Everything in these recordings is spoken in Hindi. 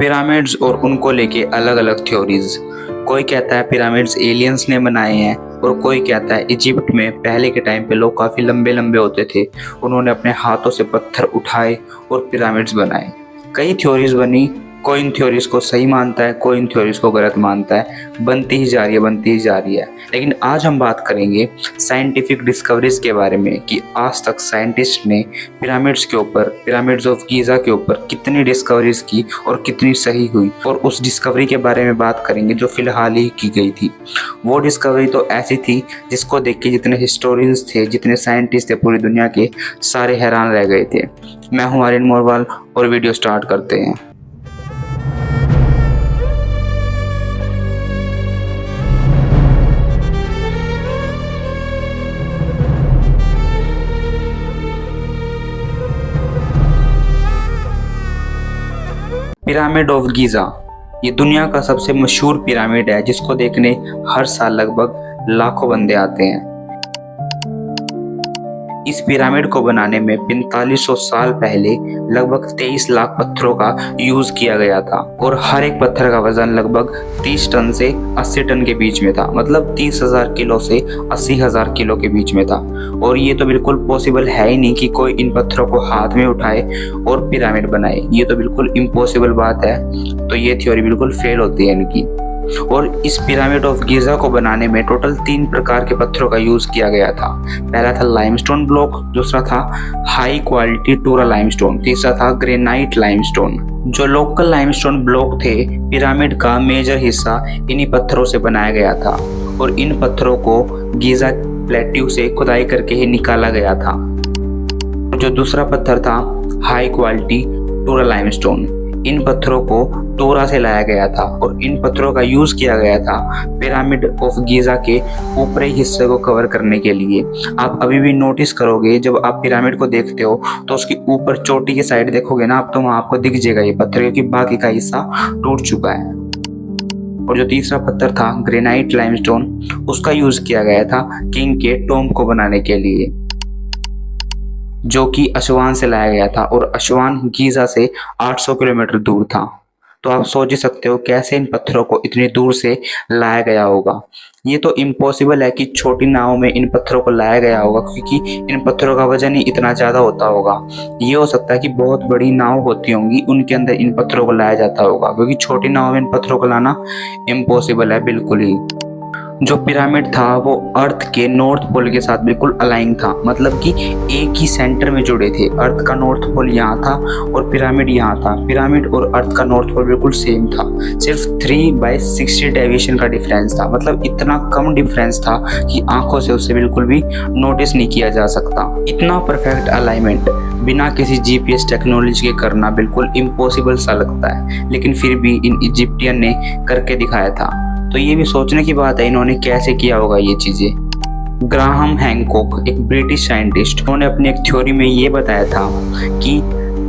पिरामिड्स और उनको लेके अलग अलग थ्योरीज। कोई कहता है पिरामिड्स एलियंस ने बनाए हैं और कोई कहता है इजिप्ट में पहले के टाइम पे लोग काफ़ी लंबे लंबे होते थे, उन्होंने अपने हाथों से पत्थर उठाए और पिरामिड्स बनाए। कई थ्योरीज बनी, कोई इन थ्योरीज को सही मानता है, कोई इन थ्योरीज को गलत मानता है, बनती ही जा रही है। लेकिन आज हम बात करेंगे साइंटिफिक डिस्कवरीज के बारे में कि आज तक साइंटिस्ट ने पिरामिड्स के ऊपर, पिरामिड्स ऑफ गीज़ा के ऊपर कितनी डिस्कवरीज की और कितनी सही हुई, और उस डिस्कवरी के बारे में बात करेंगे जो फिलहाल ही की गई थी। वो डिस्कवरी तो ऐसी थी जिसको देख के जितने हिस्टोरियंस थे, जितने साइंटिस्ट थे पूरी दुनिया के, सारे हैरान रह गए थे। मैं हूं आर्यन मोरवाल और वीडियो स्टार्ट करते हैं। पिरामिड ऑफ गीज़ा ये दुनिया का सबसे मशहूर पिरामिड है जिसको देखने हर साल लगभग लाखों बंदे आते हैं। इस पिरामिड को बनाने में 4500 साल पहले लगभग 23 लाख पत्थरों का यूज किया गया था और हर एक पत्थर का वजन लगभग 30 टन से 80 टन के बीच में था, मतलब 30,000 किलो से 80,000 किलो के बीच में था। और ये तो बिल्कुल पॉसिबल है ही नहीं कि कोई इन पत्थरों को हाथ में उठाए और पिरामिड बनाए, ये तो बिल्कुल इम्पॉसिबल बात है। तो ये थ्योरी बिल्कुल फेल होती है इनकी। और इस पिरामिड ऑफ गीज़ा को बनाने में टोटल 3 प्रकार के पत्थरों का यूज किया गया था। पहला था लाइमस्टोन ब्लॉक, दूसरा था हाई क्वालिटी टूरा लाइमस्टोन, तीसरा था ग्रेनाइट लाइमस्टोन। जो लोकल लाइमस्टोन ब्लॉक थे, पिरामिड का मेजर हिस्सा इन्हीं पत्थरों से बनाया गया था और इन पत्थरों को गीज़ा प्लेट्यू से खुदाई करके ही निकाला गया था। जो दूसरा पत्थर था हाई क्वालिटी टूरा लाइमस्टोन, इन पत्थरों को टोरा से लाया गया था और इन पत्थरों का यूज किया गया था पिरामिड ऑफ गीज़ा के ऊपरी हिस्से को कवर करने के लिए। आप अभी भी नोटिस करोगे, जब आप पिरामिड को देखते हो तो उसकी ऊपर चोटी की साइड देखोगे ना आप, तो वहां आपको दिख जाएगा ये पत्थर, क्योंकि बाकी का हिस्सा टूट चुका है। और जो तीसरा पत्थर था ग्रेनाइट लाइमस्टोन, उसका यूज किया गया था किंग के टॉम्ब को बनाने के लिए, जो कि असवान से लाया गया था और असवान गीज़ा से 800 किलोमीटर दूर था। तो आप सोच ही सकते हो कैसे इन पत्थरों को इतनी दूर से लाया गया होगा। ये तो इम्पॉसिबल है कि छोटी नाव में इन पत्थरों को लाया गया होगा, क्योंकि इन पत्थरों का वजन ही इतना ज़्यादा होता होगा। ये हो सकता है कि बहुत बड़ी नाव होती होंगी, उनके अंदर इन पत्थरों को लाया जाता होगा, क्योंकि छोटी नाव में इन पत्थरों को लाना इम्पॉसिबल है बिल्कुल ही। जो पिरामिड था वो अर्थ के नॉर्थ पोल के साथ बिल्कुल अलाइन था, मतलब कि एक ही सेंटर में जुड़े थे। अर्थ का नॉर्थ पोल यहाँ था और पिरामिड यहाँ था। पिरामिड और अर्थ का नॉर्थ पोल बिल्कुल सेम था, सिर्फ 3/60 डेविएशन का डिफरेंस था। मतलब इतना कम डिफरेंस था कि आंखों से उसे बिल्कुल भी नोटिस नहीं किया जा सकता। इतना परफेक्ट अलाइनमेंट बिना किसी GPS टेक्नोलॉजी के करना बिल्कुल इम्पॉसिबल सा लगता है, लेकिन फिर भी इन इजिप्टियन ने करके दिखाया था। तो ये भी सोचने की बात है इन्होंने कैसे किया होगा ये चीज़ें। ग्राहम हैंकॉक, एक ब्रिटिश साइंटिस्ट, उन्होंने अपनी एक थ्योरी में ये बताया था कि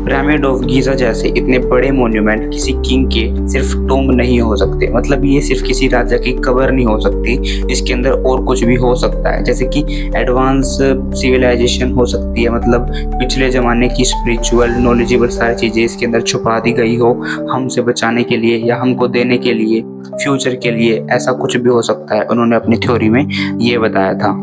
पिरामिड ऑफ गीज़ा जैसे इतने बड़े मोन्यूमेंट किसी किंग के सिर्फ टॉम्ब नहीं हो सकते, मतलब ये सिर्फ किसी राजा की कब्र नहीं हो सकती, इसके अंदर और कुछ भी हो सकता है। जैसे कि एडवांस सिविलाइजेशन हो सकती है, मतलब पिछले ज़माने की स्पिरिचुअल नॉलेजेबल सारी चीज़ें इसके अंदर छुपा दी गई हो हमसे बचाने के लिए या हमको देने के लिए, फ्यूचर के लिए, ऐसा कुछ भी हो सकता है। उन्होंने अपनी थ्योरी में ये बताया था।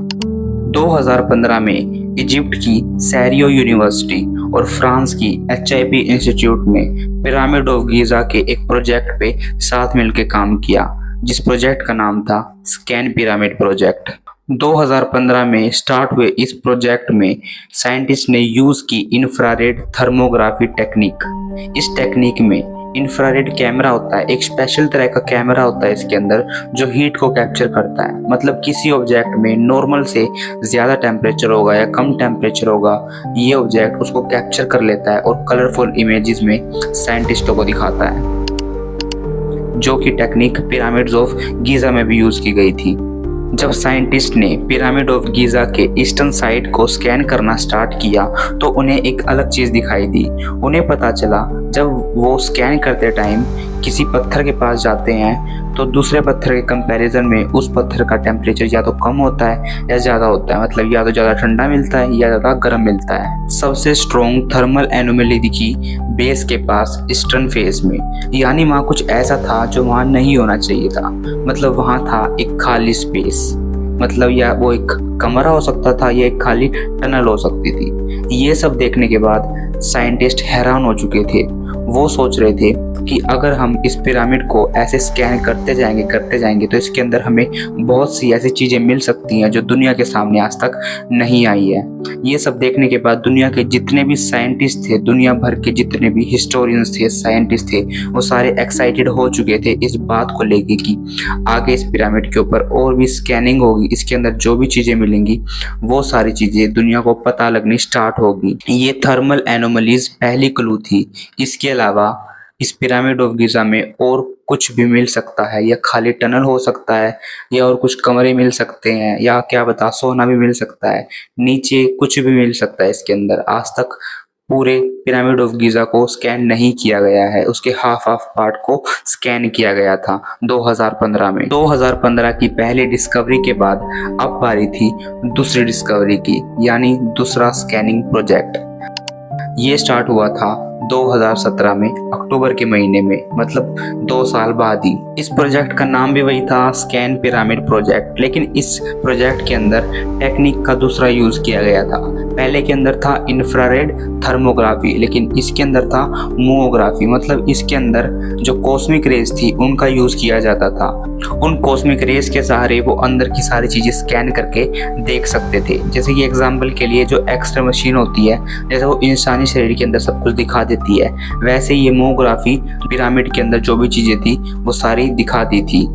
2015 में इजिप्ट की सैरियो यूनिवर्सिटी और फ्रांस की HIP इंस्टीट्यूट में पिरामिड ऑफ गीज़ा के एक प्रोजेक्ट पे साथ मिलकर काम किया, जिस प्रोजेक्ट का नाम था स्कैन पिरामिड प्रोजेक्ट। 2015 में स्टार्ट हुए इस प्रोजेक्ट में साइंटिस्ट ने यूज़ की इंफ्रारेड थर्मोग्राफी टेक्निक। इस टेक्निक में इंफ्रारेड कैमरा होता है, एक स्पेशल तरह का कैमरा होता है इसके अंदर जो हीट को कैप्चर करता है। मतलब किसी ऑब्जेक्ट में नॉर्मल से ज़्यादा टेम्परेचर होगा या कम टेम्परेचर होगा, ये ऑब्जेक्ट उसको कैप्चर कर लेता है और कलरफुल इमेजेस में साइंटिस्टों को दिखाता है, जो कि टेक्निक पिरामिड्स ऑफ गीज़ा में भी यूज़ की गई थी। जब साइंटिस्ट ने पिरामिड ऑफ गीज़ा के ईस्टर्न साइड को स्कैन करना स्टार्ट किया तो उन्हें एक अलग चीज़ दिखाई दी। उन्हें पता चला जब वो स्कैन करते टाइम किसी पत्थर के पास जाते हैं तो दूसरे पत्थर के कंपैरिजन में उस पत्थर का टेम्परेचर या तो कम होता है या ज़्यादा होता है, मतलब या तो ज़्यादा ठंडा मिलता है या ज़्यादा गर्म मिलता है। सबसे स्ट्रॉन्ग थर्मल एनोमली दिखी बेस के पास ईस्टर्न फेज में, यानी वहाँ कुछ ऐसा था जो वहाँ नहीं होना चाहिए था। मतलब वहाँ था एक खाली स्पेस, मतलब या वो एक कमरा हो सकता था या एक खाली टनल हो सकती थी। ये सब देखने के बाद साइंटिस्ट हैरान हो चुके थे। वो सोच रहे थे कि अगर हम इस पिरामिड को ऐसे स्कैन करते जाएंगे तो इसके अंदर हमें बहुत सी ऐसी चीज़ें मिल सकती हैं जो दुनिया के सामने आज तक नहीं आई है। ये सब देखने के बाद दुनिया के जितने भी साइंटिस्ट थे, दुनिया भर के जितने भी हिस्टोरियंस थे, साइंटिस्ट थे, वो सारे एक्साइटेड हो चुके थे इस बात को लेके कि आगे इस पिरामिड के ऊपर और भी स्कैनिंग होगी, इसके अंदर जो भी चीज़ें मिलेंगी वो सारी चीज़ें दुनिया को पता लगनी स्टार्ट होगी। ये थर्मल एनोमलीज पहली क्लू थी। इसके अलावा इस पिरामिड ऑफ गिज़ा में और कुछ भी मिल सकता है, या खाली टनल हो सकता है, या और कुछ कमरे मिल सकते हैं, या क्या बता सोना भी मिल सकता है, नीचे कुछ भी मिल सकता है इसके अंदर। आज तक पूरे पिरामिड ऑफ गिज़ा को स्कैन नहीं किया गया है, उसके हाफ पार्ट को स्कैन किया गया था 2015 में। 2015 की पहली डिस्कवरी के बाद अब बारी थी दूसरी डिस्कवरी की, यानी दूसरा स्कैनिंग प्रोजेक्ट। ये स्टार्ट हुआ था 2017 में अक्टूबर के महीने में, मतलब 2 साल बाद ही। इस प्रोजेक्ट का नाम भी वही था, स्कैन पिरामिड प्रोजेक्ट, लेकिन इस प्रोजेक्ट के अंदर टेक्निक का दूसरा यूज किया गया था। पहले के अंदर था इंफ्रारेड थर्मोग्राफी, लेकिन इसके अंदर था मोओग्राफी, मतलब इसके अंदर जो कॉस्मिक रेज थी उनका यूज किया जाता था। उन कॉस्मिक रेज के सहारे वो अंदर की सारी चीजें स्कैन करके देख सकते थे। जैसे कि एग्जाम्पल के लिए जो एक्सरे मशीन होती है, जैसे वो इंसानी शरीर के अंदर सब कुछ दिखा देती है, वैसे ये मोग्राफी पिरामिड के अंदर जो भी चीजें थी वो सारी दिखाती थी।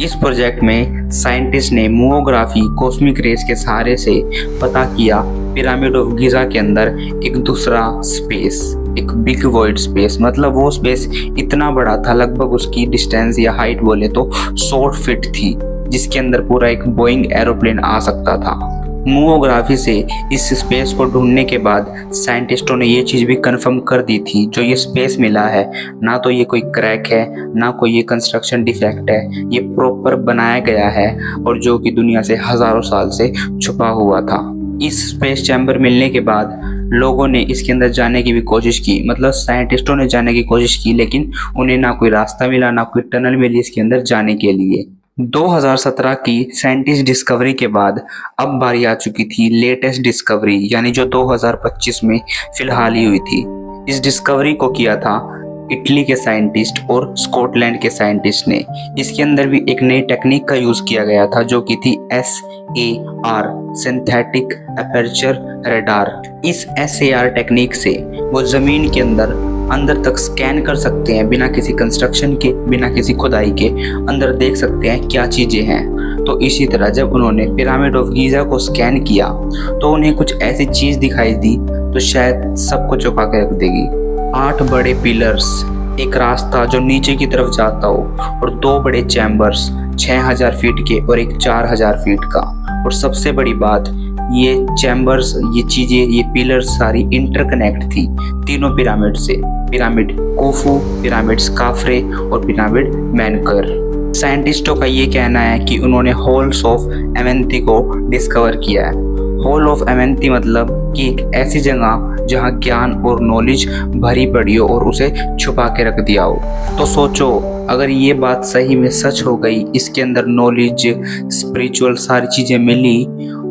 इस प्रोजेक्ट में साइंटिस्ट ने मोग्राफी कॉस्मिक रेज के सहारे से पता किया पिरामिड ऑफ गिज़ा के अंदर एक दूसरा स्पेस, एक बिग वॉइड स्पेस, मतलब वो स्पेस इतना बड़ा था, लगभग उसकी डिस्टेंस या हाइट बोले तो 100 फीट थी, जिसके अंदर पूरा एक बोइंग एरोप्लेन आ सकता था। मोओग्राफी से इस स्पेस को ढूंढने के बाद साइंटिस्टों ने ये चीज़ भी कंफर्म कर दी थी, जो ये स्पेस मिला है ना तो ये कोई क्रैक है ना कोई ये कंस्ट्रक्शन डिफेक्ट है, ये प्रॉपर बनाया गया है और जो कि दुनिया से हज़ारों साल से छुपा हुआ था। इस स्पेस चैम्बर मिलने के बाद लोगों ने इसके अंदर जाने की भी कोशिश की, मतलब साइंटिस्टों ने जाने की कोशिश की, लेकिन उन्हें ना कोई रास्ता मिला ना कोई टनल मिली इसके अंदर जाने के लिए। 2017 की साइंटिस्ट डिस्कवरी के बाद अब बारी आ चुकी थी लेटेस्ट डिस्कवरी, यानी जो 2025 में फिलहाल ही हुई थी। इस डिस्कवरी को किया था इटली के साइंटिस्ट और स्कॉटलैंड के साइंटिस्ट ने। इसके अंदर भी एक नई टेक्निक का यूज किया गया था जो कि थी SAR, सिंथेटिक एपर्चर रेडार। इस SAR टेक्निक से वो जमीन के अंदर तक स्कैन कर सकते हैं, बिना किसी कंस्ट्रक्शन के, बिना किसी खुदाई के अंदर देख सकते हैं क्या चीज़ें हैं। तो इसी तरह जब उन्होंने पिरामिड ऑफ गीज़ा को स्कैन किया तो उन्हें कुछ ऐसी चीज़ दिखाई दी तो शायद सबको चौंका के रख देगी। 8 बड़े पिलर्स, एक रास्ता जो नीचे की तरफ जाता हो, और 2 बड़े चैम्बर्स 6000 फीट के और एक 4000 फीट का। और सबसे बड़ी बात, ये चैम्बर्स, ये चीज़ें, ये पिलर्स सारी इंटरकनेक्ट थी तीनों पिरामिड से, पिरामिड कोफू, पिरामिड स्काफ्रे और पिरामिड मेनकर। साइंटिस्टों का ये कहना है कि उन्होंने हॉल्स ऑफ एमेंथी को डिस्कवर किया है। हॉल ऑफ एमेंथी मतलब कि एक ऐसी जगह जहाँ ज्ञान और नॉलेज भरी पड़ी हो और उसे छुपा के रख दिया हो। तो सोचो, अगर ये बात सही में सच हो गई, इसके अंदर नॉलेज, स्पिरिचुअल सारी चीज़ें मिली,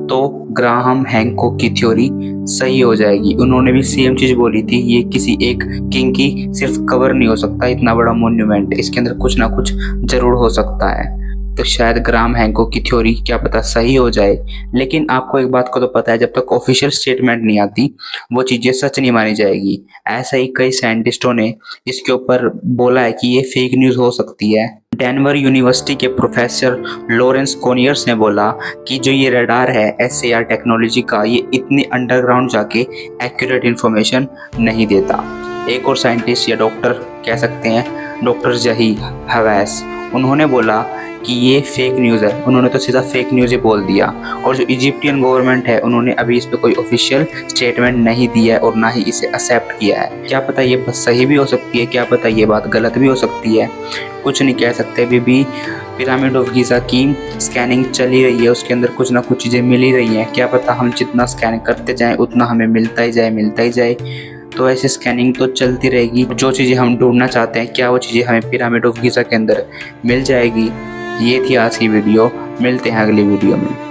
तो ग्राहम हैंकॉक की थ्योरी सही हो जाएगी। उन्होंने भी सेम चीज़ बोली थी, ये किसी एक किंग की सिर्फ कवर नहीं हो सकता, इतना बड़ा मोन्यूमेंट, इसके अंदर कुछ ना कुछ जरूर हो सकता है। तो शायद ग्राहम हैंकॉक की थ्योरी क्या पता सही हो जाए। लेकिन आपको एक बात को तो पता है, जब तक ऑफिशियल स्टेटमेंट नहीं आती वो चीज़ें सच नहीं मानी जाएगी। ऐसा ही कई साइंटिस्टों ने इसके ऊपर बोला है कि ये फेक न्यूज़ हो सकती है। डेनवर यूनिवर्सिटी के प्रोफेसर लॉरेंस कोनियर्स ने बोला कि जो ये रडार है SAR टेक्नोलॉजी का, ये इतनी अंडरग्राउंड जाके एक्यूरेट इन्फॉर्मेशन नहीं देता। एक और साइंटिस्ट या डॉक्टर कह सकते हैं, डॉक्टर जही हवैस, उन्होंने बोला कि ये फेक न्यूज़ है, उन्होंने तो सीधा फेक न्यूज़ ही बोल दिया। और जो इजिप्टियन गवर्नमेंट है उन्होंने अभी इस पे कोई ऑफिशियल स्टेटमेंट नहीं दिया है और ना ही इसे एक्सेप्ट किया है। क्या पता ये बात सही भी हो सकती है, क्या पता ये बात गलत भी हो सकती है, कुछ नहीं कह सकते। अभी भी पिरामिड ऑफ गीज़ा की स्कैनिंग चली रही है, उसके अंदर कुछ ना कुछ चीज़ें मिल ही रही हैं। क्या पता हम जितना स्कैन करते जाएं उतना हमें मिलता ही जाए। तो ऐसे स्कैनिंग तो चलती रहेगी। जो चीज़ें हम ढूंढना चाहते हैं, क्या वो चीज़ें हमें पिरामिड ऑफ गीज़ा के अंदर मिल जाएगी। ये थी आज की वीडियो, मिलते हैं अगली वीडियो में।